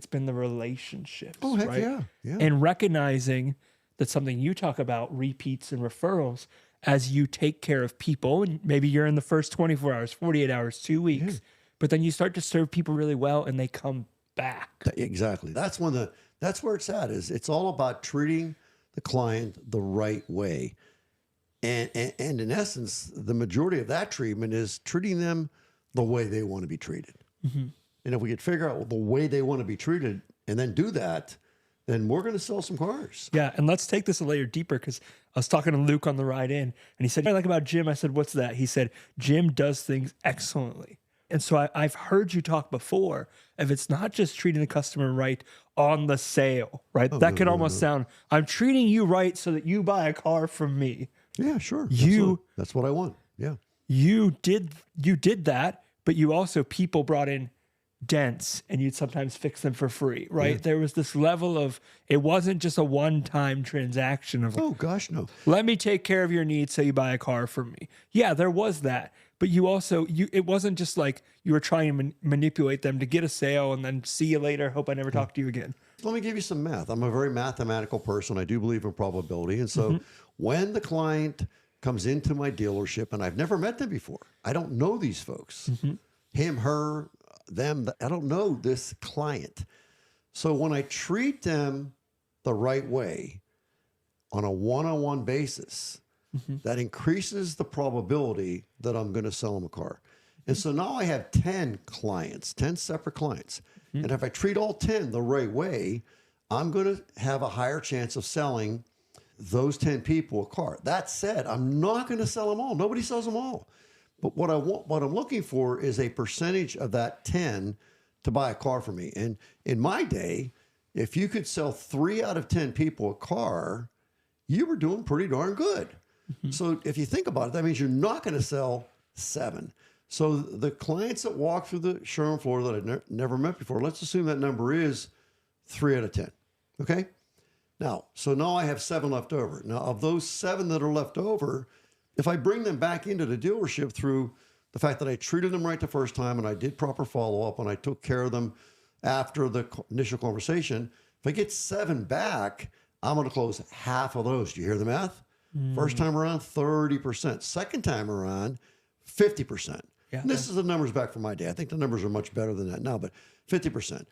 It's been the relationships, Oh, heck right? yeah. Yeah. And recognizing that something you talk about, repeats and referrals, as you take care of people, and maybe you're in the first 24 hours, 48 hours, 2 weeks, but then you start to serve people really well and they come back. Exactly. That's where it's at. Is it's all about treating the client the right way. And in essence, the majority of that treatment is treating them the way they want to be treated. Mm-hmm. And if we could figure out the way they want to be treated and then do that, then we're going to sell some cars. Yeah. And let's take this a layer deeper, because I was talking to Luke on the ride in and he said, "I like about Jim." I said, "What's that?" He said, "Jim does things excellently." And so I've heard you talk before, if it's not just treating the customer right on the sale, right? That could almost sound, I'm treating you right so that you buy a car from me. Yeah, sure. That's what I want. Yeah. You did that, but you also, people brought in dents and you'd sometimes fix them for free, right? Yeah. There was this level of, it wasn't just a one-time transaction of, Oh gosh, no. let me take care of your needs so you buy a car from me. Yeah, there was that. But you also, it wasn't just like you were trying to manipulate them to get a sale and then see you later, hope I never talk to you again. Let me give you some math. I'm a very mathematical person. I do believe in probability. And so when the client comes into my dealership, and I've never met them before, I don't know these folks, him, her, them, I don't know this client. So when I treat them the right way on a one-on-one basis, that increases the probability that I'm going to sell them a car. And so now I have 10 clients, 10 separate clients. And if I treat all 10 the right way, I'm going to have a higher chance of selling those 10 people a car. That said, I'm not going to sell them all. Nobody sells them all. But what I'm looking for is a percentage of that 10 to buy a car for me. And in my day, if you could sell 3 out of 10 people a car, you were doing pretty darn good. So if you think about it, that means you're not going to sell 7. So the clients that walk through the showroom floor that I've never met before, let's assume that number is 3 out of 10. Okay. Now I have 7 left over. Now, of those 7 that are left over, if I bring them back into the dealership through the fact that I treated them right the first time and I did proper follow-up and I took care of them after the initial conversation, if I get 7 back, I'm going to close half of those. Do you hear the math? First time around, 30%. Second time around, 50%. Yeah. And this is the numbers back from my day. I think the numbers are much better than that now, but 50%.